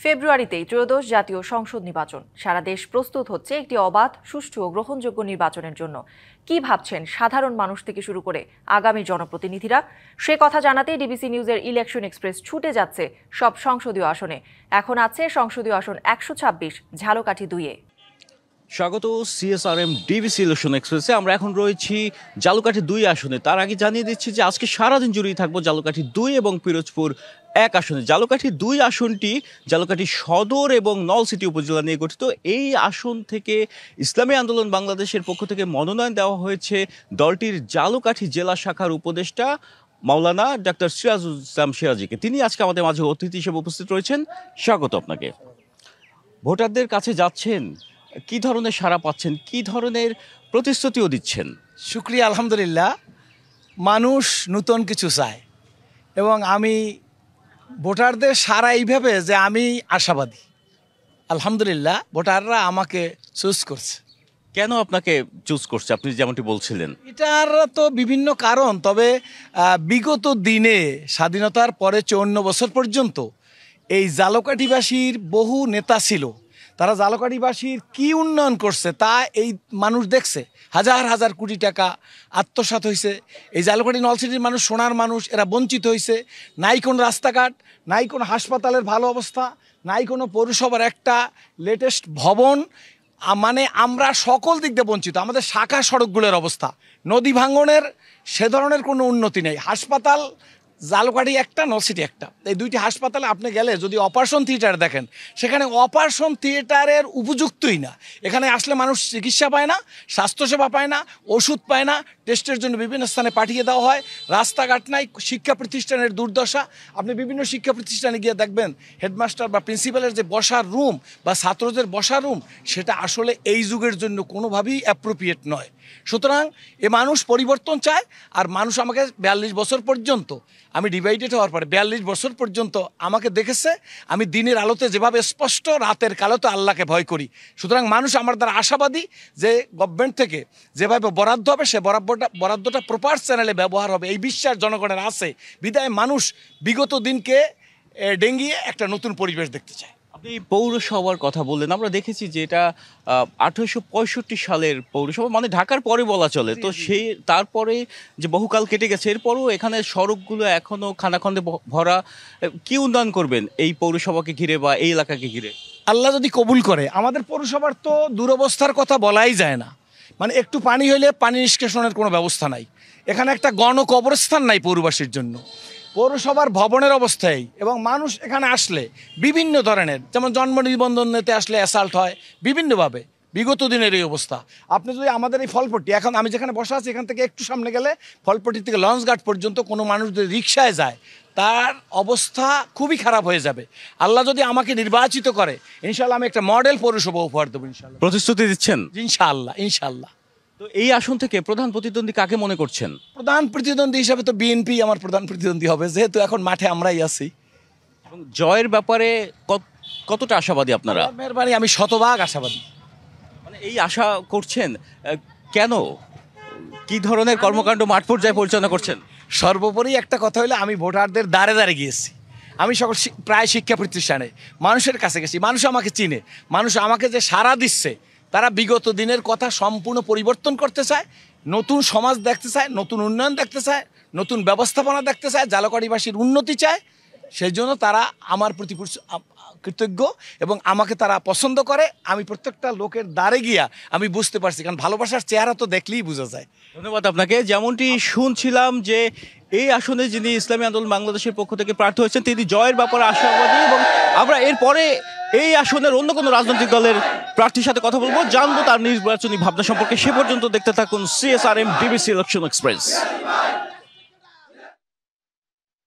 ফেব্রুয়ারিতেই ত্রয়োদশ জাতীয় সংসদ নির্বাচন। সারা দেশ প্রস্তুত হচ্ছে একটি অবাধ, সুষ্ঠু ও গ্রহণযোগ্য নির্বাচনের জন্য। কি ভাবছেন সাধারণ মানুষ থেকে শুরু করে আগামী জনপ্রতিনিধিরা? সে কথা জানাতে ডিবিসি নিউজের ইলেকশন এক্সপ্রেস ছুটে যাচ্ছে সব সংসদীয় আসনে। এখন আছে সংসদীয় আসন 126 ঝালকাঠি 2-এ। স্বাগত সিএসআরএম ডিবিসি ইলেকশন এক্সপ্রেসে। আমরা এখন রয়েছি ঝালকাঠি 2 আসনে। তার আগে জানিয়ে দিচ্ছি যে আজকে সারাদিন জুড়েই থাকবো ঝালকাঠি 2 এবং পিরোজপুর 1 আসনে। ঝালকাঠি 2 আসনটি ঝালকাঠি সদর এবং নলছিটি উপজেলা নিয়ে গঠিত। এই আসন থেকে ইসলামী আন্দোলন বাংলাদেশের পক্ষ থেকে মনোনয়ন দেওয়া হয়েছে দলটির ঝালকাঠি জেলা শাখার উপদেষ্টা মাওলানা ডাক্তার সিরাজুল ইসলাম সিরাজিকে। তিনি আজকে আমাদের মাঝে অতিথি হিসেবে উপস্থিত রয়েছেন। স্বাগত আপনাকে। ভোটারদের কাছে যাচ্ছেন, কি ধরনের সাড়া পাচ্ছেন, কি ধরনের প্রতিশ্রুতিও দিচ্ছেন? শুক্রিয়া, আলহামদুলিল্লাহ। মানুষ নতুন কিছু চায় এবং আমি ভোটারদের সাড়া এইভাবে যে আমি আশাবাদী। আলহামদুলিল্লাহ, ভোটাররা আমাকে চুজ করছে। কেন আপনাকে চুজ করছে আপনি যেমনটি বলছিলেন? এটার তো বিভিন্ন কারণ, তবে বিগত দিনে স্বাধীনতার পরে 54 বছর পর্যন্ত এই ঝালকাঠিবাসীর বহু নেতা ছিল। তারা ঝালকাঠিবাসীর কি উন্নয়ন করছে তা এই মানুষ দেখছে। হাজার হাজার কোটি টাকা আত্মসাৎ হয়েছে। এই ঝালকাঠি নলছিটির মানুষ সোনার মানুষ, এরা বঞ্চিত হয়েছে। নাই কোনো রাস্তাঘাট, নাই কোনো হাসপাতালের ভালো অবস্থা, নাই কোনো পৌরসভার একটা লেটেস্ট ভবন। মানে আমরা সকল দিক দিয়ে বঞ্চিত। আমাদের শাখা সড়কগুলোর অবস্থা, নদী ভাঙনের সে ধরনের কোনো উন্নতি নেই। হাসপাতাল ঝালকাঠি একটা, নলছিটি একটা, এই দুইটি হাসপাতালে আপনি গেলে যদি অপারেশন থিয়েটার দেখেন, সেখানে অপারেশন থিয়েটারের উপযুক্তই না। এখানে আসলে মানুষ চিকিৎসা পায় না, স্বাস্থ্যসেবা পায় না, ওষুধ পায় না, টেস্টের জন্য বিভিন্ন স্থানে পাঠিয়ে দেওয়া হয়। রাস্তাঘাট নাই, শিক্ষা প্রতিষ্ঠানের দুর্দশা। আপনি বিভিন্ন শিক্ষা প্রতিষ্ঠানে গিয়ে দেখবেন হেডমাস্টার বা প্রিন্সিপালের যে বসার রুম বা ছাত্রদের বসার রুম, সেটা আসলে এই যুগের জন্য কোনোভাবেই অ্যাপ্রোপ্রিয়েট নয়। সুতরাং এ মানুষ পরিবর্তন চায়। আর মানুষ আমাকে 42 বছর পর্যন্ত, আমি ডিভাইডেড হওয়ার পরে 42 বছর পর্যন্ত আমাকে দেখেছে আমি দিনের আলোতে যেভাবে স্পষ্ট, রাতের কালোতে আল্লাহকে ভয় করি। সুতরাং মানুষ আমার দ্বারা আশাবাদী যে গভর্নমেন্ট থেকে যেভাবে বরাদ্দ হবে সে বরাদ্দটা প্রপার চ্যানেলে ব্যবহার হবে, এই বিশ্বাস জনগণের আছে। বিদায় মানুষ বিগত দিনকে ডেঙ্গিয়ে একটা নতুন পরিবেশ দেখতে চায়। আপনি পৌরসভার কথা বললেন, আমরা দেখেছি যে এটা 1865 সালের পৌরসভা, মানে ঢাকার পরে বলা চলে। তো সেই তারপরে যে বহুকাল কেটে গেছে, এরপরও এখানে সড়কগুলো এখনো খানাখন্দে ভরা। কি উন্নয়ন করবেন এই পৌরসভাকে ঘিরে বা এই এলাকাকে ঘিরে? আল্লাহ যদি কবুল করে। আমাদের পৌরসভার তো দুরবস্থার কথা বলাই যায় না। মানে একটু পানি হইলে পানি নিষ্কাশনের কোনো ব্যবস্থা নাই। এখানে একটা গণকবরস্থান নাই পৌরবাসীর জন্য। পৌরসভার ভবনের অবস্থায় এবং মানুষ এখানে আসলে বিভিন্ন ধরনের, যেমন জন্ম নিবন্ধন নিতে আসলে অ্যাসাল্ট হয় বিভিন্নভাবে। বিগত দিনের এই অবস্থা। আপনি যদি আমাদের এই ফলপট্টি, এখন আমি যেখানে বসা আছি এখান থেকে একটু সামনে গেলে ফলপট্টি থেকে লঞ্চঘাট পর্যন্ত কোনো মানুষ যদি রিক্সায় যায়, তার অবস্থা খুবই খারাপ হয়ে যাবে। আল্লাহ যদি আমাকে নির্বাচিত করে, ইনশাল্লাহ আমি একটা মডেল পৌরসভা উপহার দেবো ইনশাল্লাহ। প্রতিশ্রুতি দিচ্ছেন? ইনশাআল্লাহ, ইনশাআল্লাহ। তো এই আসন থেকে প্রধান প্রতিদ্বন্দ্বী কাকে মনে করছেন? প্রধান প্রতিদ্বন্দ্বী হিসাবে তো বিএনপি আমার প্রধান প্রতিদ্বন্দ্বী হবে, যেহেতু এখন মাঠে আমরাই আছি। এবং জয়ের ব্যাপারে কতটা আশাবাদী আপনারা? মেহরবানি, আমি শতভাগ আশাবাদী। মানে এই আশা করছেন কেন? কি ধরনের কর্মকাণ্ড মাঠ পর্যায়ে পরিচালনা করছেন? সর্বোপরি একটা কথা হলো, আমি ভোটারদের দ্বারে দ্বারে গিয়েছি। আমি সকল প্রায় শিক্ষা প্রতিষ্ঠানে মানুষের কাছে গেছি। মানুষ আমাকে চিনে। মানুষ আমাকে যে সাড়া দিচ্ছে, তারা বিগত দিনের কথা সম্পূর্ণ পরিবর্তন করতে চায়, নতুন সমাজ দেখতে চায়, নতুন উন্নয়ন দেখতে চায়, নতুন ব্যবস্থাপনা দেখতে চায়, ঝালকাঠিবাসীর উন্নতি চায়। সেই জন্য তারা আমার প্রতি কৃতজ্ঞ এবং আমাকে তারা পছন্দ করে। আমি প্রত্যেকটা লোকের দ্বারে গিয়া আমি বুঝতে পারছি, কারণ ভালোবাসার চেহারা তো দেখলেই বোঝা যায়। ধন্যবাদ আপনাকে। যেমনটি শুনছিলাম যে এই আসনে যিনি ইসলামী আন্দোলন বাংলাদেশের পক্ষ থেকে প্রার্থী হয়েছেন, তিনি জয়ের ব্যাপারে আশাবাদী। এবং আমরা এরপরে এই আসনের অন্য কোনো রাজনৈতিক দলের প্রার্থীর সাথে কথা বলবো, জানবো তার নির্বাচনী ভাবনা সম্পর্কে। সে পর্যন্ত দেখতে থাকুন সিএসআরএম ডিবিসি ইলেকশন এক্সপ্রেস।